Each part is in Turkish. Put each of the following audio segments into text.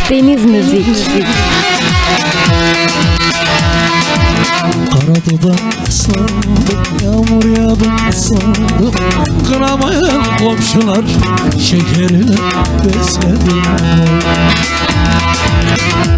Deniz müzik. Karadudan ıslandım, yağmur yağdı ıslandım. Kınamayan komşular şekerini besledim.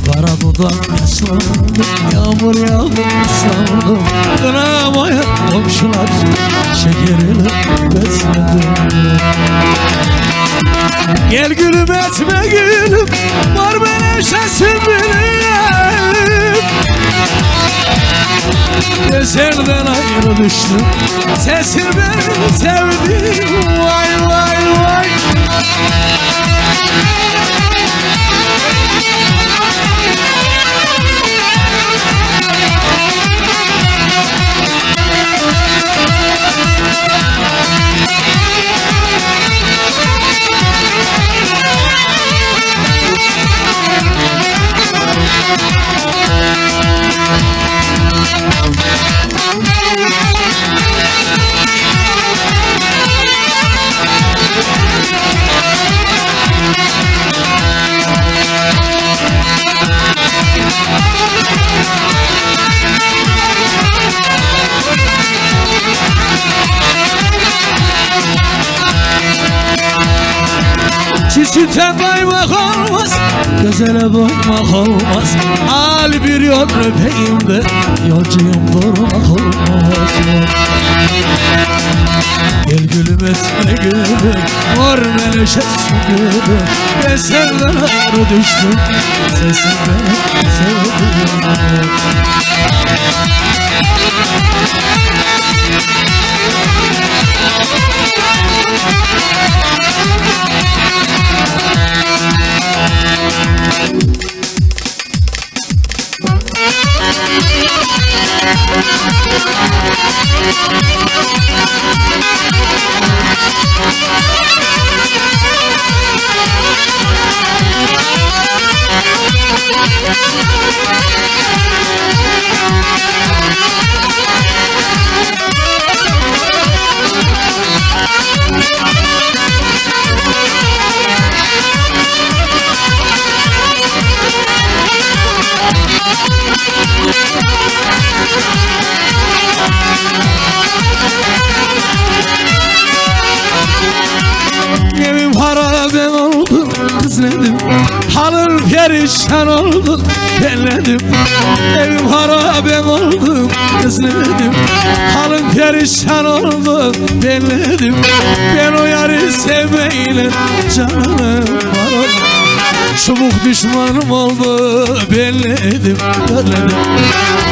Karadudan ıslandım, yağmur yağdı ıslandım. Kınamayan komşular şekerini besledim. Gel gülüm etme gülüm, var benim sesim benim. Eserden ayrı düştüm, sesin beni sevdi. Vay vay vay. Çiçekten kaymak olmaz, gözele doymak olmaz. Al bir yol öpeyim de yolcuyum durmak olmaz. Gel gülüm etme gülüm, mor meleşe gülüm. Ben senden ayrı düştüm, sesin beni sevdi. Özledim, halım perişan oldum, belledim. Evim harabem oldum, özledim. Halım perişan oldum, belledim. Ben o yarı sevmeyle canım var. Çubuk düşmanım oldu, belledim, belledim.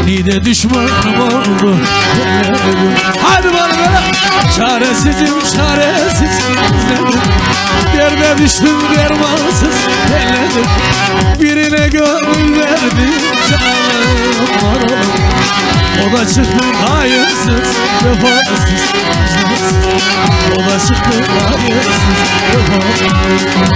Nide düşmanım oldu, belledim. Hadi bana böyle. Çaresizim, çaresiz, izledim. Derde düştüm dermansız, belledim. Birine gönül verdim, canım var oğlum. O da çıktı hayırsız, vefasız, o da çıktı hayırsız, vefasız.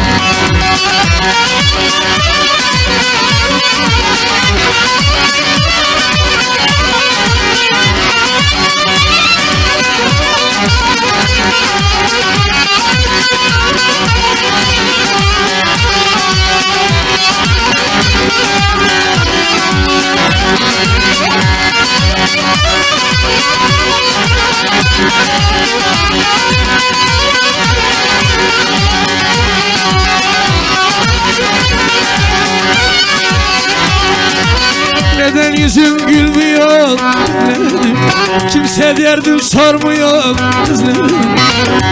Neden yüzüm gülmüyor özledim. Kimse derdim sormuyor özledim.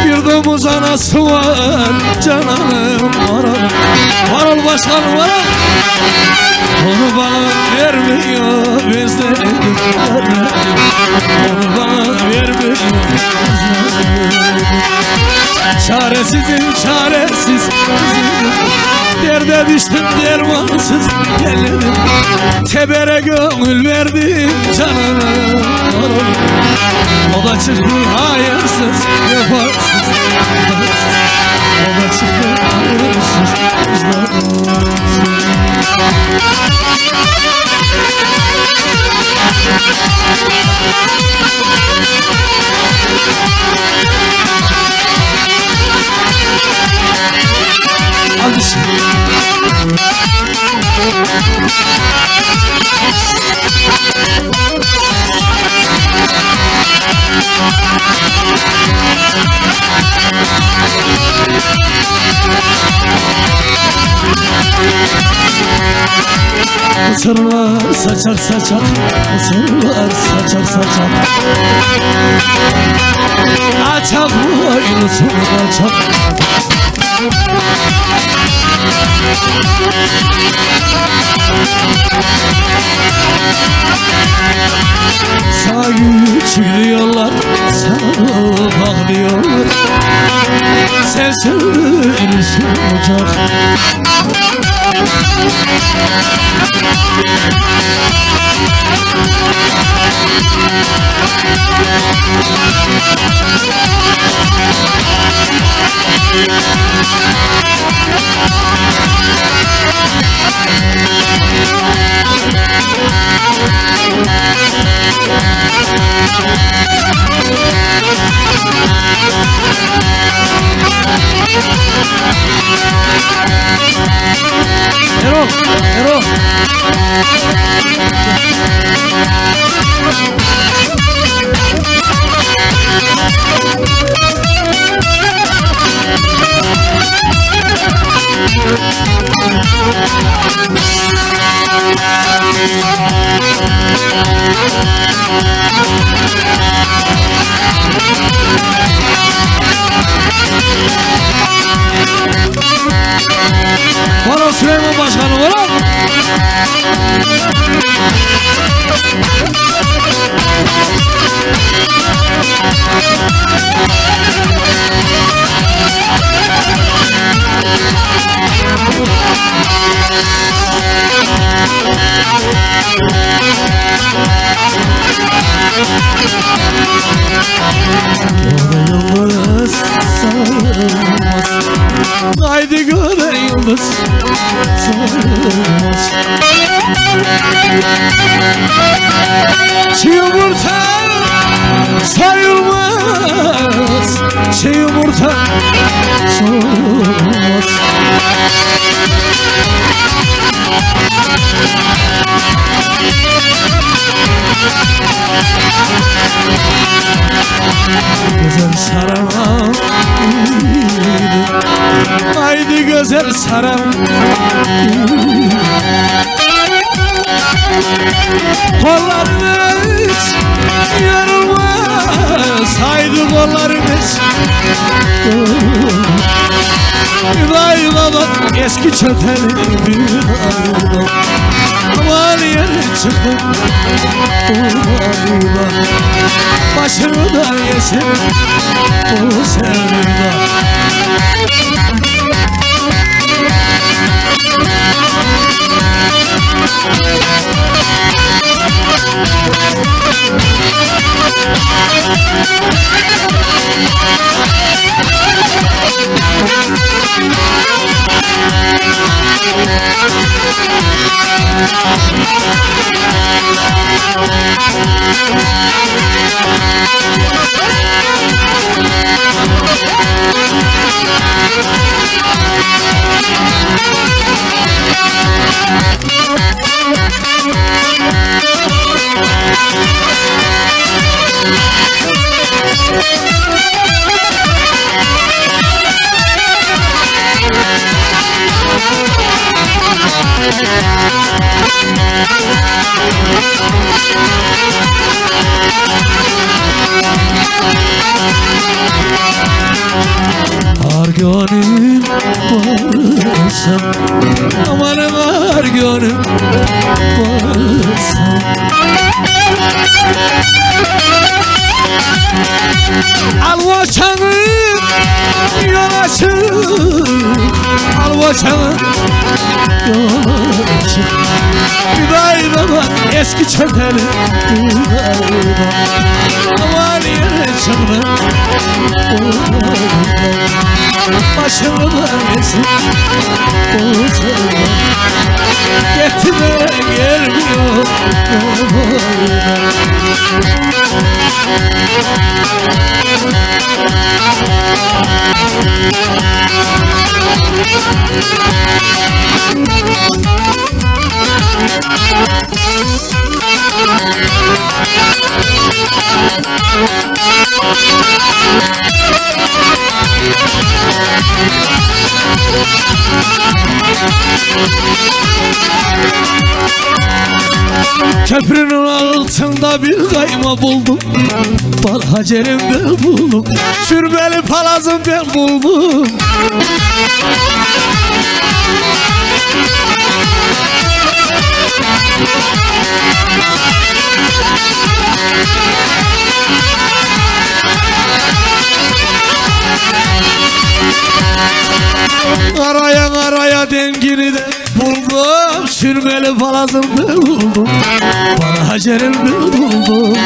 Bir domuz anası var cananım Varol. Varol başkanım Varol. Onu bana vermiyor özledim. Onu bana vermiyor özledim. Çaresizim çaresiz derde düştüm dermansız gelelim. Tebere gönül verdim canına o da çıktı hayırsız vefasız. O da çıktı hayırsız vicdansız. Hadi şimdi. Mısırlar saçar saçar, mısırlar saçar saçar. Açak boylusun açak. Sana küçük diyorlar, sana bak diyorlar. Sen söylersin ocak. Erol, Erol. Varol Süleyman Başkanı Varol. Yıldız sarılmaz. Haydi göber yıldız sarılmaz. Çiğ yumurta sayılmaz. Çiğ yumurta sayılmaz. Güzel saran haydi güzel saran. Kollarınız yarılmaz. Haydi kollarınız. Vay baba eski çöpeli bir ayda. Aman yere çıkın. Başını da yesin o sevda. gönül varsa, aman var gönül varsa. Al vaçanı yola çık, al vaçanı yola çık. Hüdayi baba eski çöpeli Hüdayi baba, aman yere çıkma başımı da yesin yetti de gelmiyor. Köprünün altında bir kayma buldum, bal hacerim ben buldum, sürmeli palazım ben buldum. Araya araya dengini de buldum, sürmeli palazım ben buldum, bana hacerim ben buldum.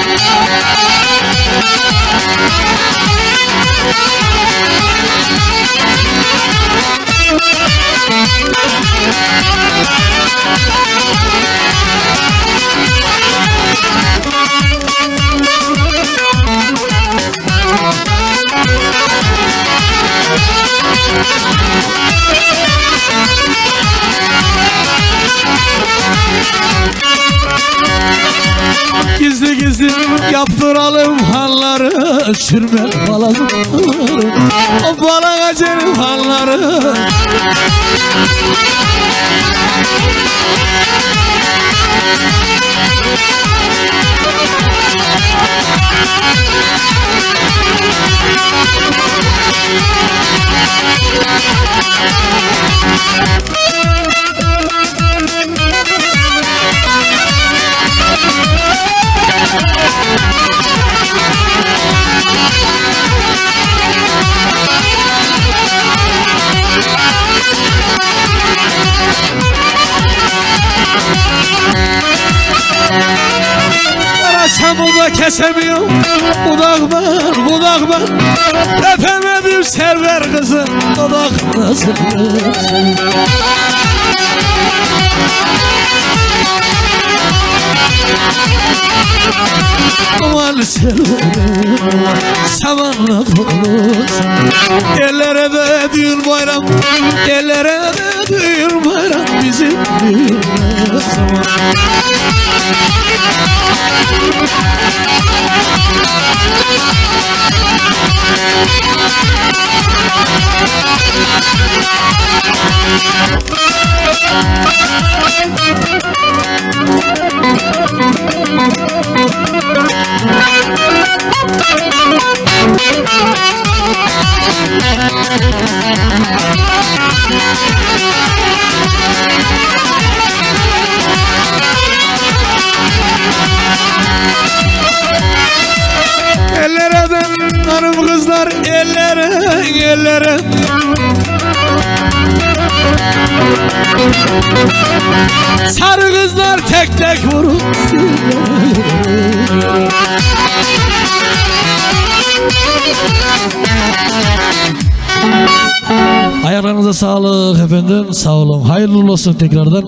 Gizli gizli yaptıralım halları, sürmeli palazım o bana hacerim halları. Çamurda kesemiyorum, budak var, budak var. Öpemedim server kızı, dudak nasıl? Aman serverim, samanla bulursan. Ellere de düğün bayram, ellere de düğün bayram, bizim düğün zaman. Ellere de hanım kızlar, ellere, ellere. Sarı kızlar tek tek vurur. Ayaklarınıza sağlık efendim, sağ olun, hayırlı olsun tekrardan.